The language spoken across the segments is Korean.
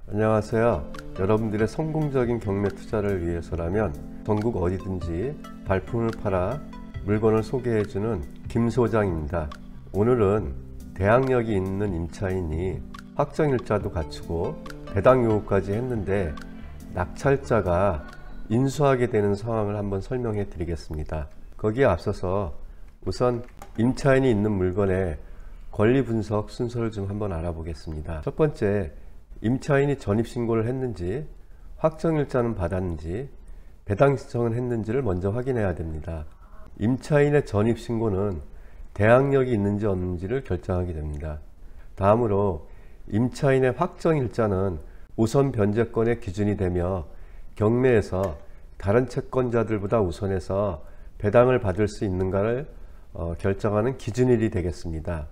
안녕하세요. 여러분들의 성공적인 경매 투자를 위해서라면 전국 어디든지 발품을 팔아 물건을 소개해주는 김 소장입니다. 오늘은 대항력이 있는 임차인이 확정일자도 갖추고 배당 요구까지 했는데 낙찰자가 인수하게 되는 상황을 한번 설명해 드리겠습니다. 거기에 앞서서 우선 임차인이 있는 물건의 권리 분석 순서를 좀 한번 알아보겠습니다. 첫 번째, 임차인이 전입신고를 했는지, 확정일자는 받았는지, 배당 신청은 했는지를 먼저 확인해야 됩니다. 임차인의 전입신고는 대항력이 있는지 없는지를 결정하게 됩니다. 다음으로 임차인의 확정일자는 우선 변제권의 기준이 되며 경매에서 다른 채권자들보다 우선해서 배당을 받을 수 있는가를 결정하는 기준일이 되겠습니다.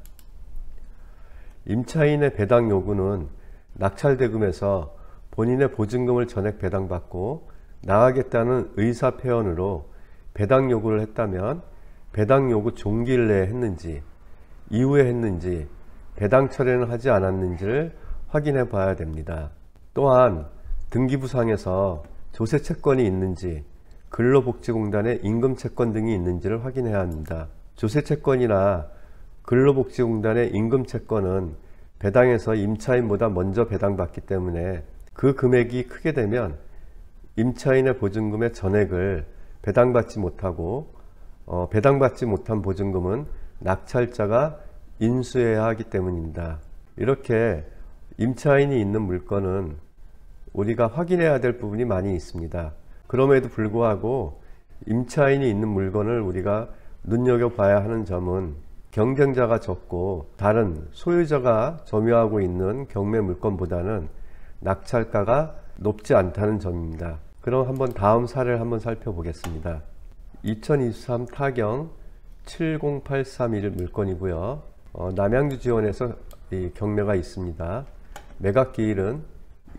임차인의 배당 요구는 낙찰대금에서 본인의 보증금을 전액 배당받고 나가겠다는 의사표현으로 배당 요구를 했다면 배당 요구 종기일 내에 했는지, 이후에 했는지, 배당 철회는 하지 않았는지를 확인해 봐야 됩니다. 또한 등기부상에서 조세채권이 있는지, 근로복지공단의 임금채권 등이 있는지를 확인해야 합니다. 조세채권이나 근로복지공단의 임금채권은 배당에서 임차인보다 먼저 배당받기 때문에 그 금액이 크게 되면 임차인의 보증금의 전액을 배당받지 못하고 배당받지 못한 보증금은 낙찰자가 인수해야 하기 때문입니다. 이렇게 임차인이 있는 물건은 우리가 확인해야 될 부분이 많이 있습니다. 그럼에도 불구하고 임차인이 있는 물건을 우리가 눈여겨봐야 하는 점은 경쟁자가 적고 다른 소유자가 점유하고 있는 경매 물건보다는 낙찰가가 높지 않다는 점입니다. 그럼 한번 다음 사례를 한번 살펴보겠습니다. 2023 타경 70831 물건이고요. 남양주 지원에서 이 경매가 있습니다. 매각기일은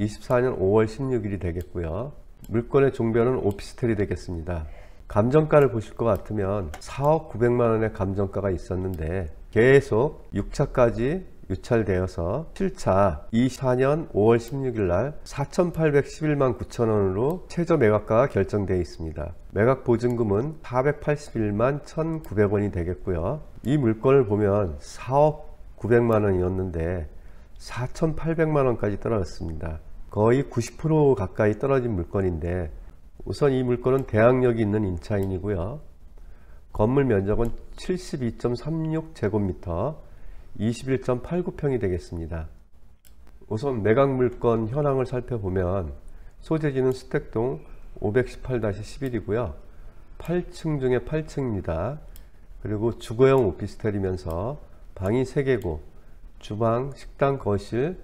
24년 5월 16일이 되겠고요. 물건의 종변은 오피스텔이 되겠습니다. 감정가를 보실 것 같으면 4억 900만원의 감정가가 있었는데 계속 6차까지 유찰되어서 7차 24년 5월 16일 날 4,811만 9천원으로 최저 매각가가 결정되어 있습니다. 매각 보증금은 481만 1,900원이 되겠고요. 이 물건을 보면 4억 900만원이었는데 4,800만원까지 떨어졌습니다. 거의 90% 가까이 떨어진 물건인데 우선 이 물건은 대항력이 있는 임차인이고요. 건물 면적은 72.36제곱미터 21.89평이 되겠습니다. 우선 매각 물건 현황을 살펴보면 소재지는 수택동 518-11이고요. 8층 중에 8층입니다. 그리고 주거용 오피스텔이면서 방이 3개고 주방, 식당, 거실,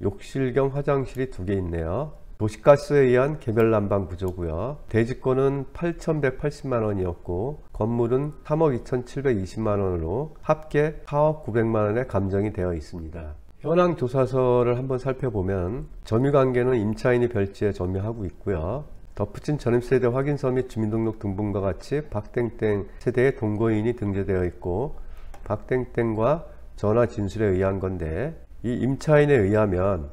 욕실 겸 화장실이 2개 있네요. 도시가스에 의한 개별 난방 구조고요. 대지권은 8,180만원이었고 건물은 3억 2,720만원으로 합계 4억 900만원에 감정이 되어 있습니다. 현황 조사서를 한번 살펴보면 점유관계는 임차인이 별지에 점유하고 있고요. 덧붙인 전입세대 확인서 및 주민등록 등본과 같이 박땡땡 세대의 동거인이 등재되어 있고 박땡땡과 전화 진술에 의한 건데 이 임차인에 의하면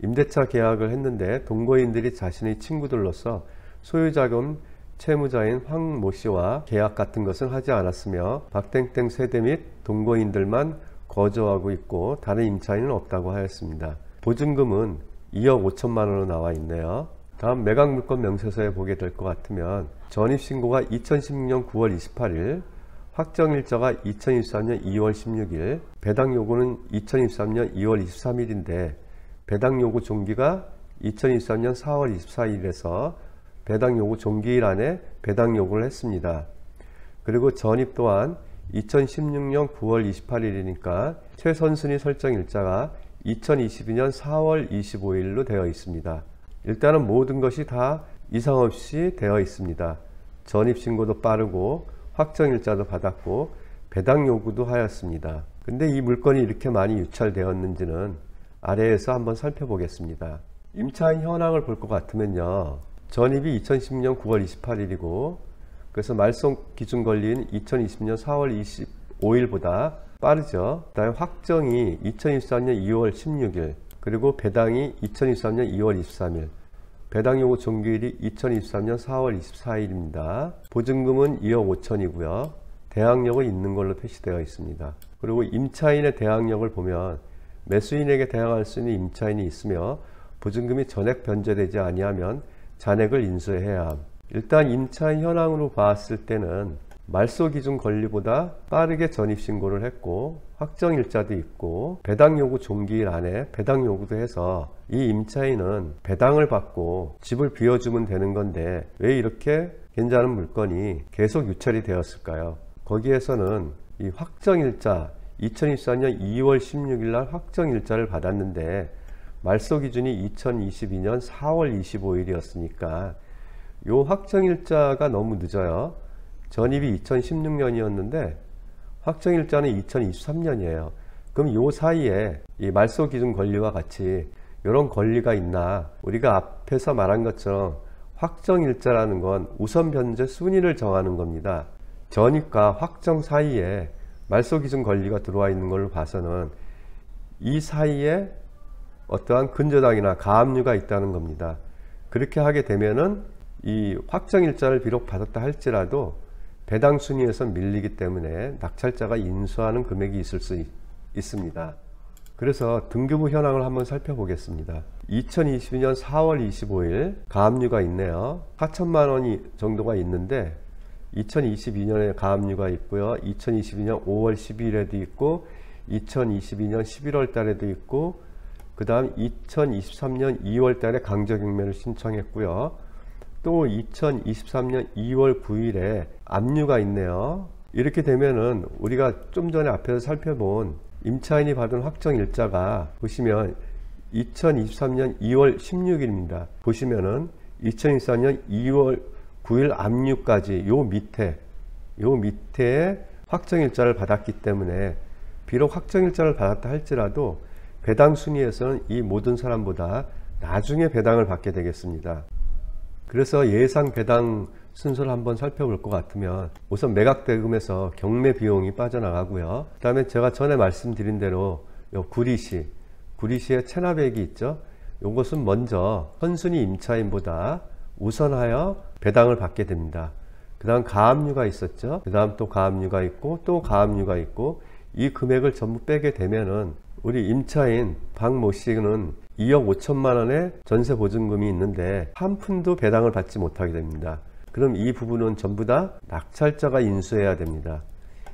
임대차 계약을 했는데 동거인들이 자신의 친구들로서 소유자 겸 채무자인 황 모 씨와 계약 같은 것은 하지 않았으며 박땡땡 세대 및 동거인들만 거주하고 있고 다른 임차인은 없다고 하였습니다. 보증금은 2억 5천만원으로 나와 있네요. 다음 매각물건 명세서에 보게 될 것 같으면 전입신고가 2016년 9월 28일, 확정일자가 2023년 2월 16일, 배당 요구는 2023년 2월 23일인데 배당 요구 종기가 2023년 4월 24일에서 배당 요구 종기일 안에 배당 요구를 했습니다. 그리고 전입 또한 2016년 9월 28일이니까 최선순위 설정 일자가 2022년 4월 25일로 되어 있습니다. 일단은 모든 것이 다 이상 없이 되어 있습니다. 전입 신고도 빠르고 확정일자도 받았고 배당 요구도 하였습니다. 근데 이 물건이 이렇게 많이 유찰되었는지는 아래에서 한번 살펴보겠습니다. 임차인 현황을 볼 것 같으면요. 전입이 2010년 9월 28일이고 그래서 말소 기준 권리인 2020년 4월 25일보다 빠르죠. 그다음에 확정이 2024년 2월 16일, 그리고 배당이 2023년 2월 23일, 배당 요구 종기일이 2023년 4월 24일입니다. 보증금은 2억 5천이고요. 대항력은 있는 걸로 표시되어 있습니다. 그리고 임차인의 대항력을 보면 매수인에게 대항할 수 있는 임차인이 있으며 보증금이 전액 변제되지 아니하면 잔액을 인수해야 함. 일단 임차인 현황으로 봤을 때는 말소 기준 권리보다 빠르게 전입신고를 했고 확정일자도 있고 배당 요구 종기일 안에 배당 요구도 해서 이 임차인은 배당을 받고 집을 비워주면 되는 건데 왜 이렇게 괜찮은 물건이 계속 유찰이 되었을까요? 거기에서는 이 확정일자 2024년 2월 16일 날 확정일자를 받았는데 말소 기준이 2022년 4월 25일이었으니까 요 확정일자가 너무 늦어요. 전입이 2016년이었는데 확정일자는 2023년이에요. 그럼 요 사이에 이 말소 기준 권리와 같이 이런 권리가 있나? 우리가 앞에서 말한 것처럼 확정일자라는 건 우선 변제 순위를 정하는 겁니다. 전입과 확정 사이에 말소 기준 권리가 들어와 있는 걸로 봐서는 이 사이에 어떠한 근저당이나 가압류가 있다는 겁니다. 그렇게 하게 되면은 이 확정일자를 비록 받았다 할지라도 배당 순위에서 밀리기 때문에 낙찰자가 인수하는 금액이 있을 수 있습니다. 그래서 등기부 현황을 한번 살펴보겠습니다. 2022년 4월 25일 가압류가 있네요. 4천만 원이 정도가 있는데 2022년에 가압류가 있고요. 2022년 5월 12일에도 있고 2022년 11월 달에도 있고 그 다음 2023년 2월 달에 강제경매를 신청했고요. 또 2023년 2월 9일에 압류가 있네요. 이렇게 되면은 우리가 좀 전에 앞에서 살펴본 임차인이 받은 확정일자가 보시면 2023년 2월 16일입니다. 보시면은 2024년 2월 9일 압류까지 요 밑에 확정일자를 받았기 때문에 비록 확정일자를 받았다 할지라도 배당 순위에서는 이 모든 사람보다 나중에 배당을 받게 되겠습니다. 그래서 예상 배당 순서를 한번 살펴볼 것 같으면 우선 매각대금에서 경매 비용이 빠져나가고요. 그 다음에 제가 전에 말씀드린 대로 요 구리시의 체납액이 있죠. 요것은 먼저 선순위 임차인보다 우선하여 배당을 받게 됩니다. 그 다음 가압류가 있었죠. 그 다음 또 가압류가 있고 또 가압류가 있고 이 금액을 전부 빼게 되면은 우리 임차인 박모 씨는 2억 5천만 원의 전세 보증금이 있는데 한 푼도 배당을 받지 못하게 됩니다. 그럼 이 부분은 전부 다 낙찰자가 인수해야 됩니다.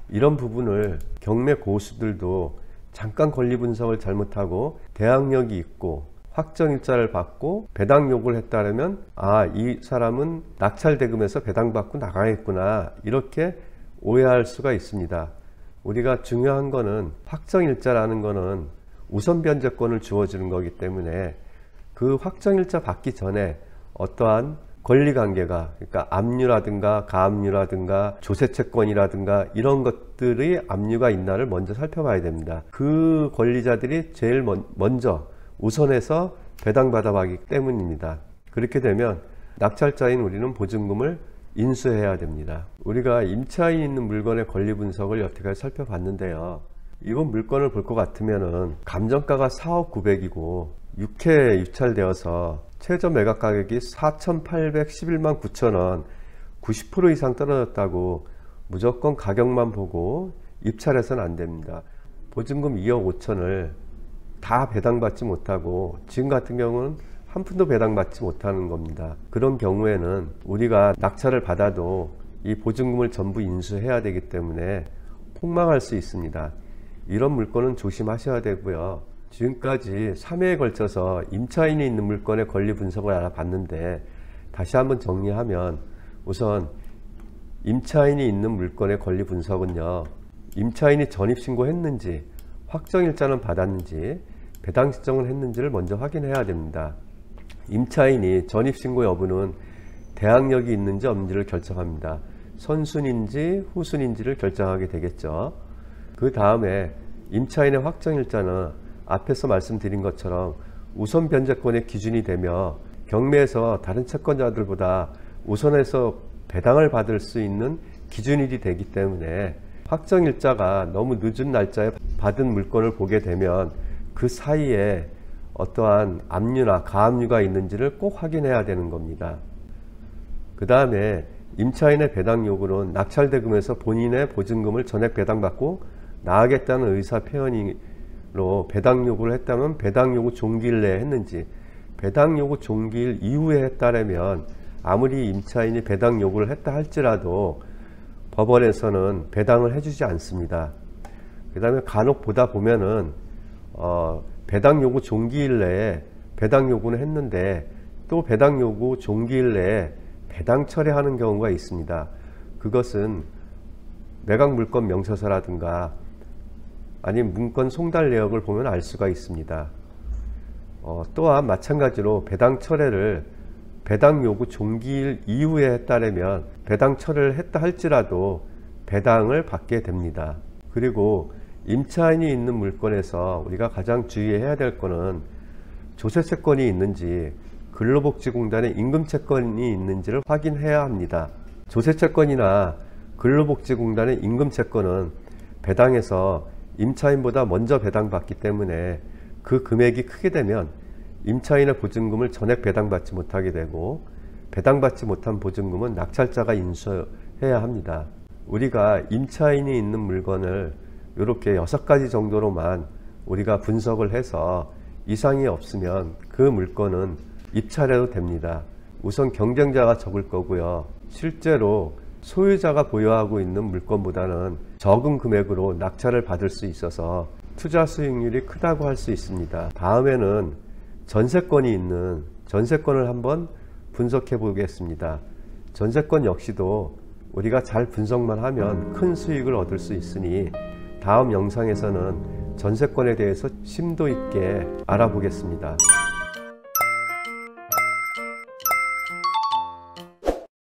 이런 부분을 경매 고수들도 잠깐 권리 분석을 잘못하고 대항력이 있고 확정일자를 받고 배당 요구를 했다면 이 사람은 낙찰대금에서 배당받고 나가겠구나 이렇게 오해할 수가 있습니다. 우리가 중요한 거는 확정일자라는 거는 우선 변제권을 주어주는 거기 때문에 그 확정일자 받기 전에 어떠한 권리관계가 그러니까 압류라든가 가압류라든가 조세채권이라든가 이런 것들의 압류가 있나를 먼저 살펴봐야 됩니다. 그 권리자들이 제일 먼저 우선해서 배당받아 가기 때문입니다. 그렇게 되면 낙찰자인 우리는 보증금을 인수해야 됩니다. 우리가 임차인이 있는 물건의 권리 분석을 여태까지 살펴봤는데요. 이번 물건을 볼 것 같으면은 감정가가 4억 9백이고 6회 유찰되어서 최저 매각 가격이 4,811만 9천 원 90% 이상 떨어졌다고 무조건 가격만 보고 입찰해서는 안 됩니다. 보증금 2억 5천을 다 배당받지 못하고 지금 같은 경우는 한 푼도 배당받지 못하는 겁니다. 그런 경우에는 우리가 낙찰을 받아도 이 보증금을 전부 인수해야 되기 때문에 폭망할 수 있습니다. 이런 물건은 조심하셔야 되고요. 지금까지 3회에 걸쳐서 임차인이 있는 물건의 권리 분석을 알아봤는데 다시 한번 정리하면 우선 임차인이 있는 물건의 권리 분석은요. 임차인이 전입신고했는지 확정일자는 받았는지 배당 신청을 했는지를 먼저 확인해야 됩니다. 임차인이 전입신고 여부는 대항력이 있는지 없는지를 결정합니다. 선순인지 후순인지를 결정하게 되겠죠. 그 다음에 임차인의 확정일자는 앞에서 말씀드린 것처럼 우선 변제권의 기준이 되며 경매에서 다른 채권자들보다 우선해서 배당을 받을 수 있는 기준일이 되기 때문에 확정일자가 너무 늦은 날짜에 받은 물건을 보게 되면 그 사이에 어떠한 압류나 가압류가 있는지를 꼭 확인해야 되는 겁니다. 그 다음에 임차인의 배당 요구는 낙찰대금에서 본인의 보증금을 전액 배당받고 나가겠다는 의사 표현으로 배당 요구를 했다면 배당 요구 종기일 내에 했는지, 배당 요구 종기일 이후에 했다면 아무리 임차인이 배당 요구를 했다 할지라도 법원에서는 배당을 해주지 않습니다. 그 다음에 간혹 보다 보면은 배당 요구 종기일 내에 배당 요구는 했는데 또 배당 요구 종기일 내에 배당 철회하는 경우가 있습니다. 그것은 매각 물건 명세서라든가 아니면 문건 송달 내역을 보면 알 수가 있습니다. 또한 마찬가지로 배당 철회를 배당 요구 종기일 이후에 했다면 배당 철회를 했다 할지라도 배당을 받게 됩니다. 그리고 임차인이 있는 물건에서 우리가 가장 주의해야 될 거는 조세채권이 있는지 근로복지공단의 임금채권이 있는지를 확인해야 합니다. 조세채권이나 근로복지공단의 임금채권은 배당에서 임차인보다 먼저 배당받기 때문에 그 금액이 크게 되면 임차인의 보증금을 전액 배당받지 못하게 되고, 배당받지 못한 보증금은 낙찰자가 인수해야 합니다. 우리가 임차인이 있는 물건을 이렇게 6가지 정도로만 우리가 분석을 해서 이상이 없으면 그 물건은 입찰해도 됩니다. 우선 경쟁자가 적을 거고요. 실제로 소유자가 보유하고 있는 물건보다는 적은 금액으로 낙찰을 받을 수 있어서 투자 수익률이 크다고 할 수 있습니다. 다음에는 전세권이 있는 전세권을 한번 분석해 보겠습니다. 전세권 역시도 우리가 잘 분석만 하면 큰 수익을 얻을 수 있으니 다음 영상에서는 전세권에 대해서 심도 있게 알아보겠습니다.